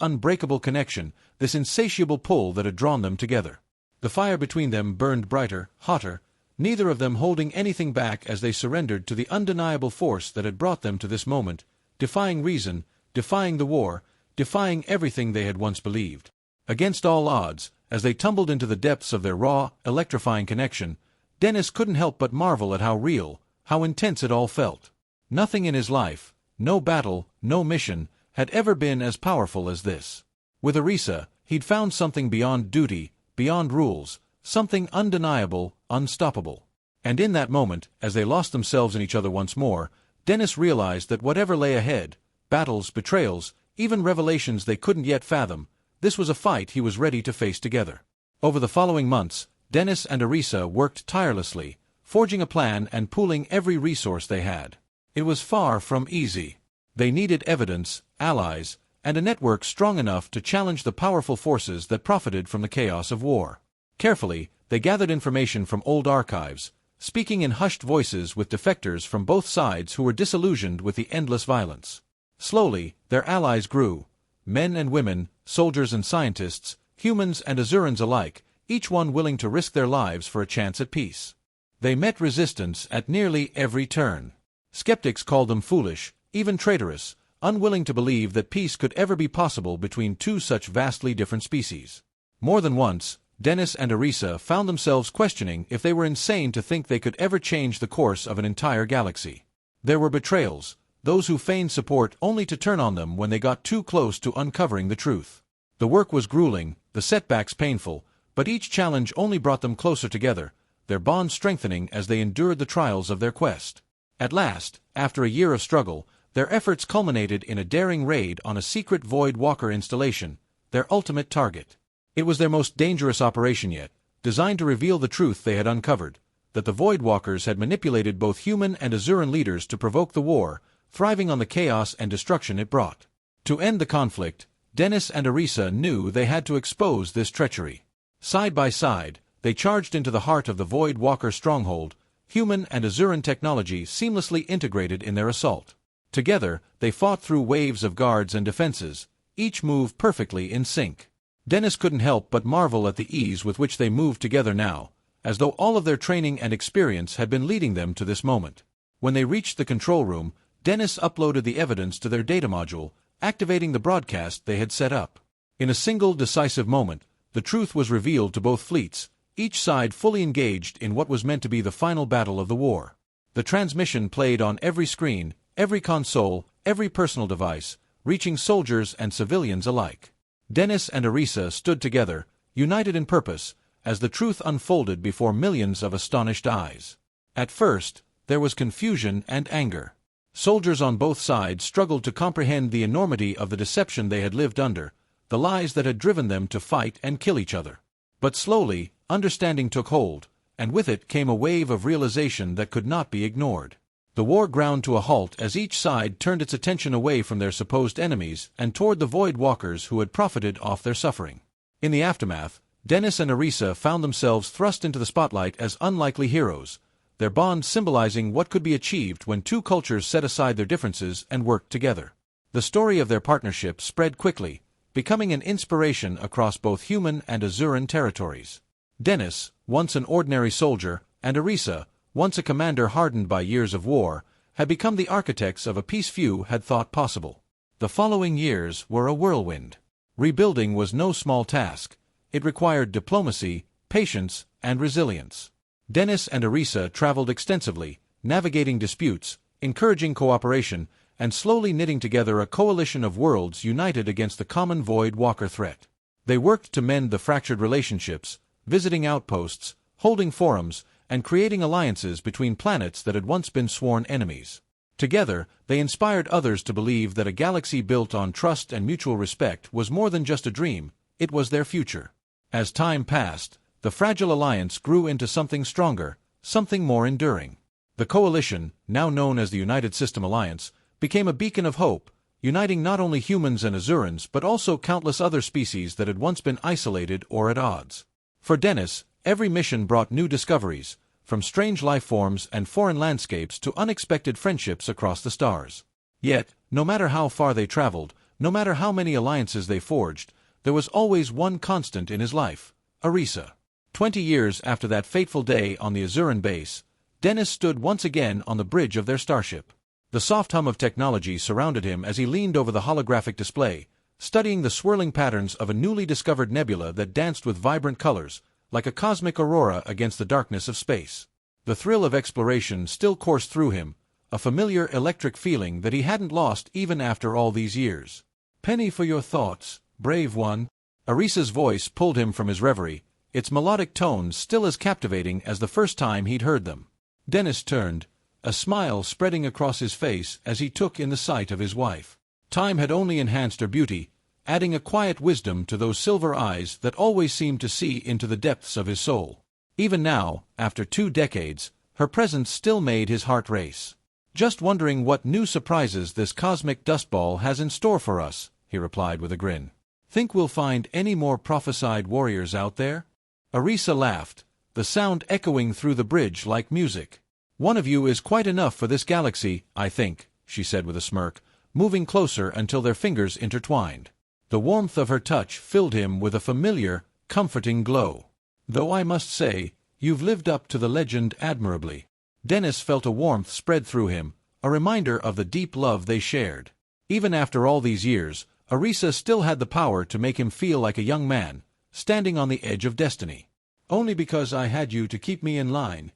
unbreakable connection, this insatiable pull that had drawn them together. The fire between them burned brighter, hotter, neither of them holding anything back as they surrendered to the undeniable force that had brought them to this moment, defying reason, defying the war, defying everything they had once believed. Against all odds, as they tumbled into the depths of their raw, electrifying connection, Dennis couldn't help but marvel at how real, how intense it all felt. Nothing in his life, no battle, no mission, had ever been as powerful as this. With Arisa, he'd found something beyond duty, beyond rules, something undeniable, unstoppable. And in that moment, as they lost themselves in each other once more, Dennis realized that whatever lay ahead, battles, betrayals, even revelations they couldn't yet fathom, this was a fight he was ready to face together. Over the following months, Dennis and Arisa worked tirelessly, forging a plan and pooling every resource they had. It was far from easy. They needed evidence, allies, and a network strong enough to challenge the powerful forces that profited from the chaos of war. Carefully, they gathered information from old archives, speaking in hushed voices with defectors from both sides who were disillusioned with the endless violence. Slowly, their allies grew. Men and women, soldiers and scientists, humans and Azurans alike, each one willing to risk their lives for a chance at peace. They met resistance at nearly every turn. Skeptics called them foolish, even traitorous, unwilling to believe that peace could ever be possible between two such vastly different species. More than once, Dennis and Arisa found themselves questioning if they were insane to think they could ever change the course of an entire galaxy. There were betrayals, those who feigned support only to turn on them when they got too close to uncovering the truth. The work was grueling, the setbacks painful, but each challenge only brought them closer together, their bond strengthening as they endured the trials of their quest. At last, after a year of struggle, their efforts culminated in a daring raid on a secret Void Walker installation, their ultimate target. It was their most dangerous operation yet, designed to reveal the truth they had uncovered, that the Void Walkers had manipulated both human and Azuran leaders to provoke the war, thriving on the chaos and destruction it brought. To end the conflict, Dennis and Arisa knew they had to expose this treachery. Side by side, they charged into the heart of the Void Walker stronghold, human and Azuran technology seamlessly integrated in their assault. Together, they fought through waves of guards and defenses, each move perfectly in sync. Dennis couldn't help but marvel at the ease with which they moved together now, as though all of their training and experience had been leading them to this moment. When they reached the control room, Dennis uploaded the evidence to their data module, activating the broadcast they had set up. In a single decisive moment, the truth was revealed to both fleets, each side fully engaged in what was meant to be the final battle of the war. The transmission played on every screen, every console, every personal device, reaching soldiers and civilians alike. Dennis and Arisa stood together, united in purpose, as the truth unfolded before millions of astonished eyes. At first, there was confusion and anger. Soldiers on both sides struggled to comprehend the enormity of the deception they had lived under, the lies that had driven them to fight and kill each other. But slowly, understanding took hold, and with it came a wave of realization that could not be ignored. The war ground to a halt as each side turned its attention away from their supposed enemies and toward the Void Walkers who had profited off their suffering. In the aftermath, Dennis and Arisa found themselves thrust into the spotlight as unlikely heroes, their bond symbolizing what could be achieved when two cultures set aside their differences and worked together. The story of their partnership spread quickly, becoming an inspiration across both human and Azuran territories. Dennis, once an ordinary soldier, and Arisa, once a commander hardened by years of war, had become the architects of a peace few had thought possible. The following years were a whirlwind. Rebuilding was no small task. It required diplomacy, patience, and resilience. Dennis and Arisa traveled extensively, navigating disputes, encouraging cooperation, and slowly knitting together a coalition of worlds united against the common Void Walker threat. They worked to mend the fractured relationships, visiting outposts, holding forums, and creating alliances between planets that had once been sworn enemies. Together, they inspired others to believe that a galaxy built on trust and mutual respect was more than just a dream, it was their future. As time passed, the fragile alliance grew into something stronger, something more enduring. The coalition, now known as the United System Alliance, became a beacon of hope, uniting not only humans and Azurans but also countless other species that had once been isolated or at odds. For Dennis, every mission brought new discoveries, from strange life forms and foreign landscapes to unexpected friendships across the stars. Yet, no matter how far they traveled, no matter how many alliances they forged, there was always one constant in his life: Arisa. 20 years after that fateful day on the Azuran base, Dennis stood once again on the bridge of their starship. The soft hum of technology surrounded him as he leaned over the holographic display, studying the swirling patterns of a newly discovered nebula that danced with vibrant colors, like a cosmic aurora against the darkness of space. The thrill of exploration still coursed through him, a familiar electric feeling that he hadn't lost even after all these years. "Penny for your thoughts, brave one." Arisa's voice pulled him from his reverie, its melodic tones still as captivating as the first time he'd heard them. Dennis turned, a smile spreading across his face as he took in the sight of his wife. Time had only enhanced her beauty, adding a quiet wisdom to those silver eyes that always seemed to see into the depths of his soul. Even now, after 2 decades, her presence still made his heart race. "Just wondering what new surprises this cosmic dustball has in store for us," he replied with a grin. "Think we'll find any more prophesied warriors out there?" Arisa laughed, the sound echoing through the bridge like music. "One of you is quite enough for this galaxy, I think," she said with a smirk, moving closer until their fingers intertwined. The warmth of her touch filled him with a familiar, comforting glow. "Though I must say, you've lived up to the legend admirably." Dennis felt a warmth spread through him, a reminder of the deep love they shared. Even after all these years, Arisa still had the power to make him feel like a young man, standing on the edge of destiny. "Only because I had you to keep me in line,"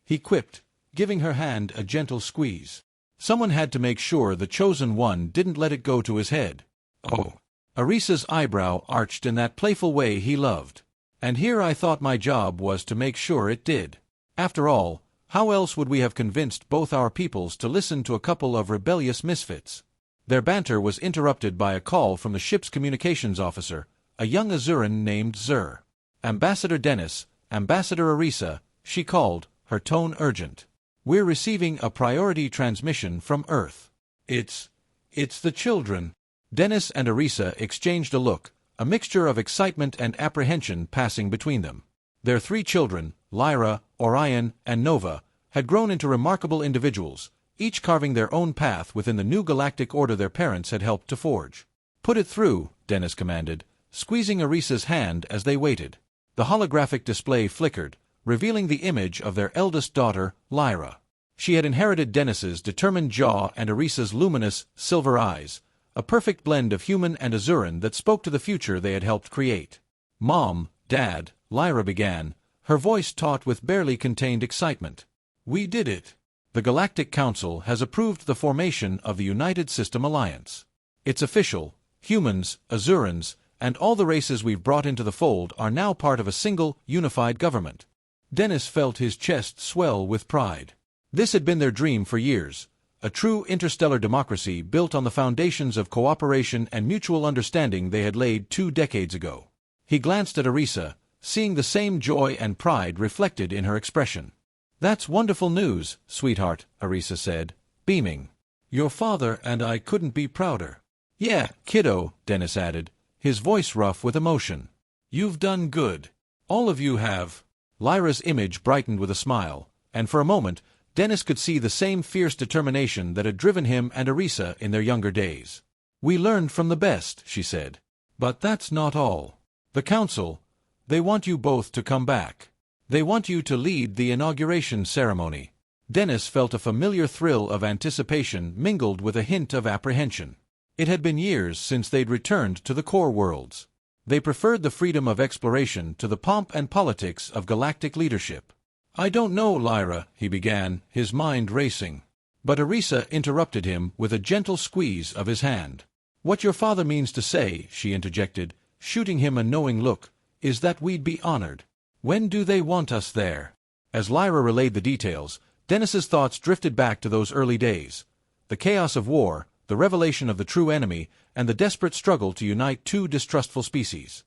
he quipped, giving her hand a gentle squeeze. Someone had to make sure the chosen one didn't let it go to his head. "Oh." Arisa's eyebrow arched in that playful way he loved. "And here I thought my job was to make sure it did. After all, how else would we have convinced both our peoples to listen to a couple of rebellious misfits?" Their banter was interrupted by a call from the ship's communications officer, a young Azuran named Zur. "Ambassador Dennis, Ambassador Arisa," she called, her tone urgent. "We're receiving a priority transmission from Earth." It's the children." Dennis and Arisa exchanged a look, a mixture of excitement and apprehension passing between them. Their 3 children, Lyra, Orion, and Nova, had grown into remarkable individuals, each carving their own path within the new galactic order their parents had helped to forge. "Put it through," Dennis commanded, squeezing Arisa's hand as they waited. The holographic display flickered, revealing the image of their eldest daughter, Lyra. She had inherited Dennis's determined jaw and Arisa's luminous, silver eyes, a perfect blend of human and Azuran that spoke to the future they had helped create. "Mom, Dad," Lyra began, her voice taut with barely contained excitement. "We did it. The Galactic Council has approved the formation of the United System Alliance. It's official. Humans, Azurans, and all the races we've brought into the fold are now part of a single, unified government." Dennis felt his chest swell with pride. This had been their dream for years, a true interstellar democracy built on the foundations of cooperation and mutual understanding they had laid 2 decades ago. He glanced at Arisa, seeing the same joy and pride reflected in her expression. "That's wonderful news, sweetheart," Arisa said, beaming. "Your father and I couldn't be prouder." "Yeah, kiddo," Dennis added, his voice rough with emotion. "You've done good. All of you have." Lyra's image brightened with a smile, and for a moment, Dennis could see the same fierce determination that had driven him and Arisa in their younger days. "We learned from the best," she said. "But that's not all. The Council, They want you both to come back. They want you to lead the inauguration ceremony. Dennis felt a familiar thrill of anticipation mingled with a hint of apprehension. It had been years since they'd returned to the core worlds. They preferred the freedom of exploration to the pomp and politics of galactic leadership. "I don't know, Lyra," he began, his mind racing. But Arisa interrupted him with a gentle squeeze of his hand. "What your father means to say," she interjected, shooting him a knowing look, "is that we'd be honored. When do they want us there?" As Lyra relayed the details, Dennis's thoughts drifted back to those early days. The chaos of war, the revelation of the true enemy, and the desperate struggle to unite two distrustful species.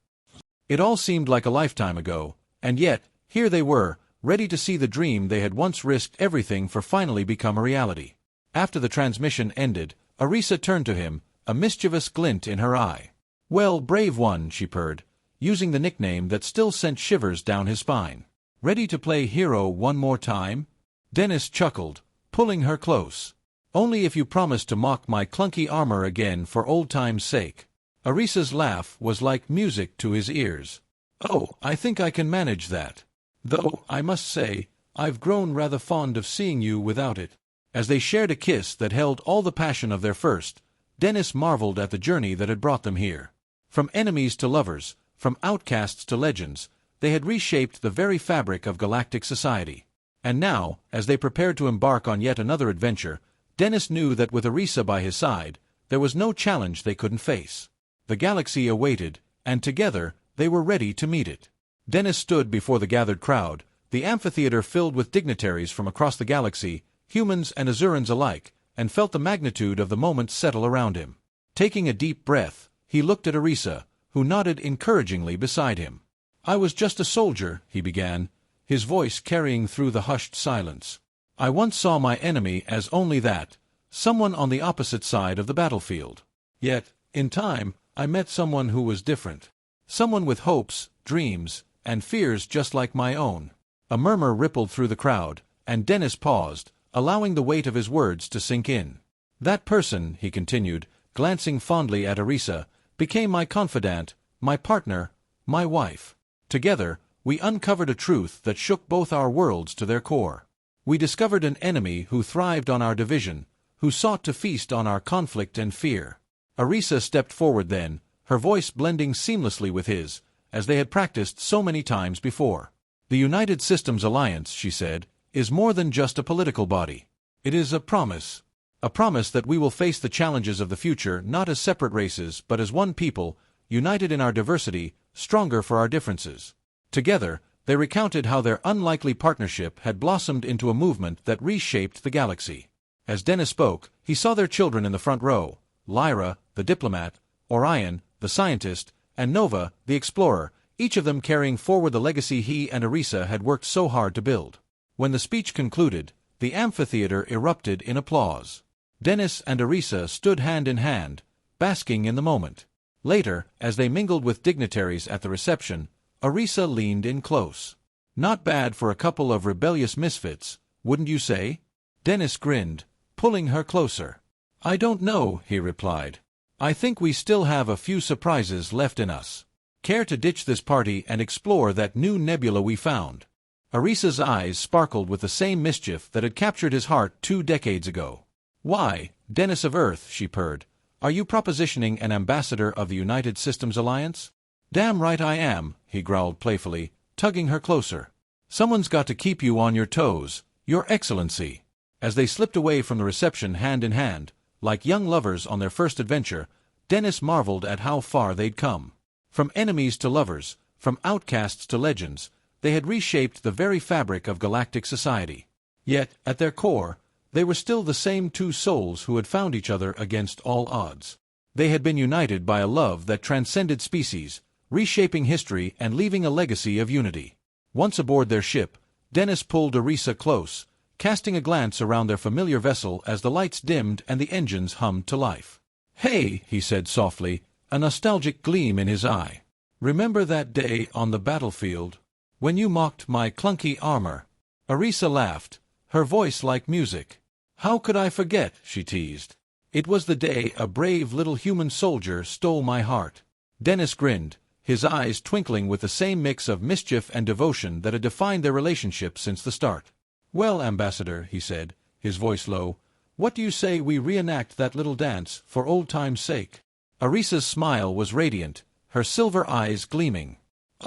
It all seemed like a lifetime ago, and yet, here they were, ready to see the dream they had once risked everything for finally become a reality. After the transmission ended, Arisa turned to him, a mischievous glint in her eye. "Well, brave one," she purred, using the nickname that still sent shivers down his spine. "Ready to play hero one more time?" Dennis chuckled, pulling her close. "Only if you promise to mock my clunky armor again for old time's sake." Arisa's laugh was like music to his ears. "Oh, I think I can manage that. Though, I must say, I've grown rather fond of seeing you without it." As they shared a kiss that held all the passion of their first, Dennis marveled at the journey that had brought them here. From enemies to lovers, from outcasts to legends, they had reshaped the very fabric of galactic society. And now, as they prepared to embark on yet another adventure, Dennis knew that with Arisa by his side, there was no challenge they couldn't face. The galaxy awaited, and together, they were ready to meet it. Dennis stood before the gathered crowd, the amphitheater filled with dignitaries from across the galaxy, humans and Azurans alike, and felt the magnitude of the moment settle around him. Taking a deep breath, he looked at Arisa, who nodded encouragingly beside him. "I was just a soldier," he began, his voice carrying through the hushed silence. "I once saw my enemy as only that, someone on the opposite side of the battlefield. Yet, in time, I met someone who was different. Someone with hopes, dreams, and fears just like my own." A murmur rippled through the crowd, and Dennis paused, allowing the weight of his words to sink in. "That person," he continued, glancing fondly at Arisa, "became my confidant, my partner, my wife. Together, we uncovered a truth that shook both our worlds to their core. We discovered an enemy who thrived on our division, who sought to feast on our conflict and fear." Arisa stepped forward then, her voice blending seamlessly with his, as they had practiced so many times before. "The United Systems Alliance," she said, "is more than just a political body. It is a promise. A promise that we will face the challenges of the future not as separate races but as one people, united in our diversity, stronger for our differences." Together, they recounted how their unlikely partnership had blossomed into a movement that reshaped the galaxy. As Dennis spoke, he saw their children in the front row, Lyra, the diplomat, Orion, the scientist, and Nova, the explorer, each of them carrying forward the legacy he and Arisa had worked so hard to build. When the speech concluded, the amphitheater erupted in applause. Dennis and Arisa stood hand in hand, basking in the moment. Later, as they mingled with dignitaries at the reception, Arisa leaned in close. "Not bad for a couple of rebellious misfits, wouldn't you say?" Dennis grinned, pulling her closer. "I don't know," he replied. "I think we still have a few surprises left in us. Care to ditch this party and explore that new nebula we found?" Arisa's eyes sparkled with the same mischief that had captured his heart 2 decades ago. "Why, Dennis of Earth," she purred, "are you propositioning an ambassador of the United Systems Alliance?" "Damn right I am," he growled playfully, tugging her closer. "Someone's got to keep you on your toes, Your Excellency." As they slipped away from the reception hand in hand, like young lovers on their first adventure, Dennis marveled at how far they'd come. From enemies to lovers, from outcasts to legends, they had reshaped the very fabric of galactic society. Yet, at their core, they were still the same two souls who had found each other against all odds. They had been united by a love that transcended species, reshaping history and leaving a legacy of unity. Once aboard their ship, Dennis pulled Arisa close, casting a glance around their familiar vessel as the lights dimmed and the engines hummed to life. "Hey," he said softly, a nostalgic gleam in his eye. "Remember that day on the battlefield, when you mocked my clunky armor?" Arisa laughed, her voice like music. "How could I forget?" she teased. "It was the day a brave little human soldier stole my heart." Dennis grinned, his eyes twinkling with the same mix of mischief and devotion that had defined their relationship since the start. "Well, Ambassador," he said, his voice low, "what do you say we reenact that little dance, for old time's sake?" Arisa's smile was radiant, her silver eyes gleaming.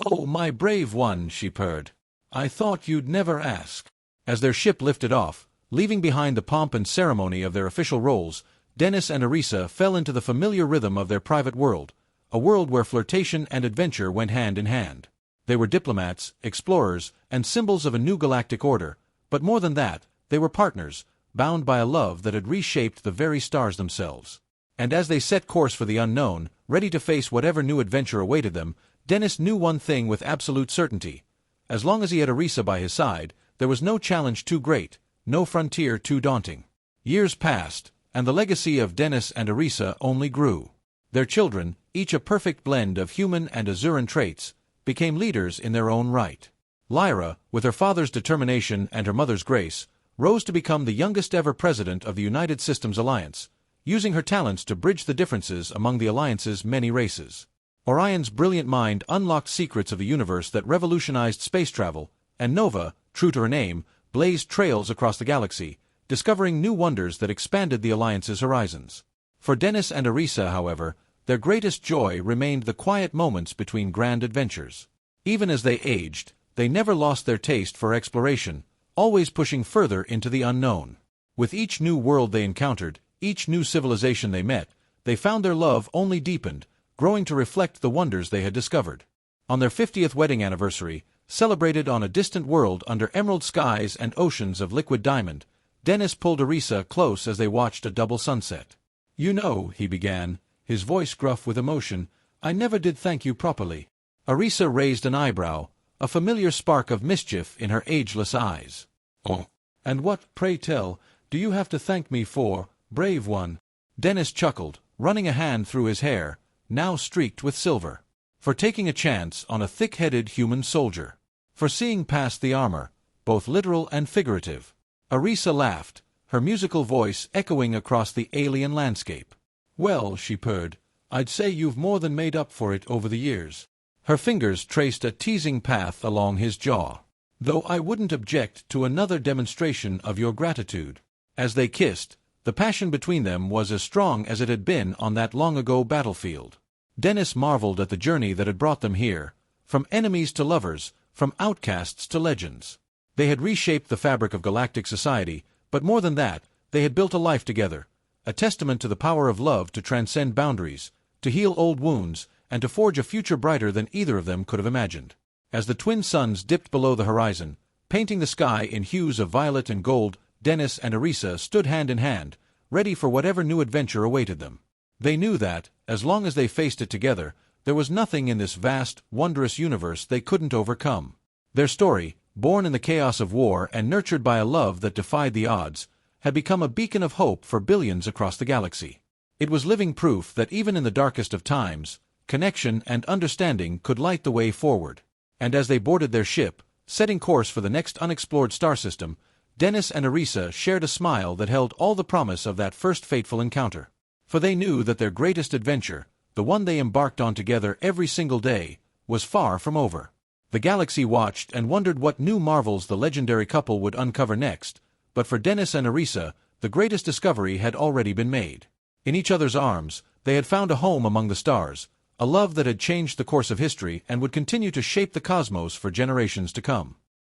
"Oh, my brave one," she purred. "I thought you'd never ask." As their ship lifted off, leaving behind the pomp and ceremony of their official roles, Dennis and Arisa fell into the familiar rhythm of their private world, a world where flirtation and adventure went hand in hand. They were diplomats, explorers, and symbols of a new galactic order, but more than that, they were partners, bound by a love that had reshaped the very stars themselves. And as they set course for the unknown, ready to face whatever new adventure awaited them, Dennis knew one thing with absolute certainty. As long as he had Arisa by his side, there was no challenge too great, no frontier too daunting. Years passed, and the legacy of Dennis and Arisa only grew. Their children, each a perfect blend of human and Azuran traits, became leaders in their own right. Lyra, with her father's determination and her mother's grace, rose to become the youngest ever president of the United Systems Alliance, using her talents to bridge the differences among the Alliance's many races. Orion's brilliant mind unlocked secrets of a universe that revolutionized space travel, and Nova, true to her name, blazed trails across the galaxy, discovering new wonders that expanded the Alliance's horizons. For Dennis and Arisa, however, their greatest joy remained the quiet moments between grand adventures. Even as they aged, they never lost their taste for exploration, always pushing further into the unknown. With each new world they encountered, each new civilization they met, they found their love only deepened, growing to reflect the wonders they had discovered. On their 50th wedding anniversary, celebrated on a distant world under emerald skies and oceans of liquid diamond, Dennis pulled Arisa close as they watched a double sunset. "You know," he began, his voice gruff with emotion, "I never did thank you properly." Arisa raised an eyebrow, a familiar spark of mischief in her ageless eyes. "Oh, and what, pray tell, do you have to thank me for, brave one?" Dennis chuckled, running a hand through his hair, now streaked with silver. "For taking a chance on a thick-headed human soldier. For seeing past the armor, both literal and figurative." Arisa laughed, her musical voice echoing across the alien landscape. "Well," she purred, "I'd say you've more than made up for it over the years." Her fingers traced a teasing path along his jaw. "Though I wouldn't object to another demonstration of your gratitude." As they kissed, the passion between them was as strong as it had been on that long-ago battlefield. Dennis marveled at the journey that had brought them here, from enemies to lovers, from outcasts to legends. They had reshaped the fabric of galactic society, but more than that, they had built a life together, a testament to the power of love to transcend boundaries, to heal old wounds, and to forge a future brighter than either of them could have imagined. As the twin suns dipped below the horizon, painting the sky in hues of violet and gold, Dennis and Arisa stood hand in hand, ready for whatever new adventure awaited them. They knew that, as long as they faced it together, there was nothing in this vast, wondrous universe they couldn't overcome. Their story, born in the chaos of war and nurtured by a love that defied the odds, had become a beacon of hope for billions across the galaxy. It was living proof that even in the darkest of times, connection and understanding could light the way forward. And as they boarded their ship, setting course for the next unexplored star system, Dennis and Arisa shared a smile that held all the promise of that first fateful encounter. For they knew that their greatest adventure, the one they embarked on together every single day, was far from over. The galaxy watched and wondered what new marvels the legendary couple would uncover next, but for Dennis and Arisa, the greatest discovery had already been made. In each other's arms, they had found a home among the stars, a love that had changed the course of history and would continue to shape the cosmos for generations to come.